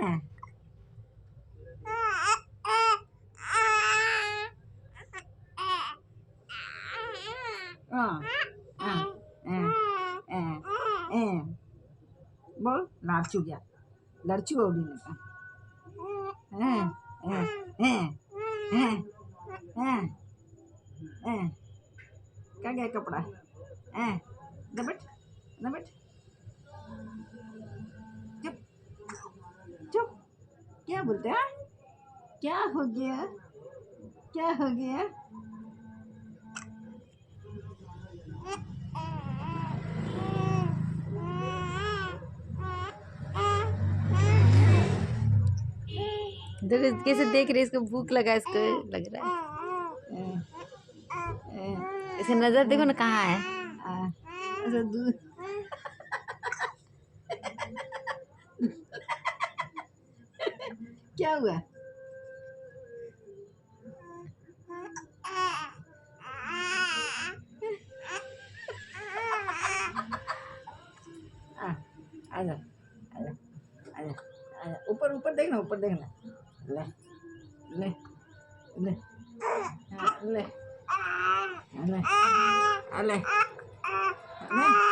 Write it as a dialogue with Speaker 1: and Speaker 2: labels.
Speaker 1: हाँ हाँ हाँ बोल लाचू गया लड़चू होगी ना हाँ हाँ हाँ हाँ हाँ हाँ क्या गया कपड़ा हाँ दबट दबट चुप चुप क्या बोलते हैं क्या हो गया क्या हो गया
Speaker 2: देखो कैसे देख रही है, इसको भूख लगा, इसको लग रहा है। इसका नजर देखो ना कहाँ है।
Speaker 1: ऐसा दूर क्या हुआ आजा आजा आजा आजा ऊपर ऊपर देखना ले ले ले हाँ, ले ले ले ले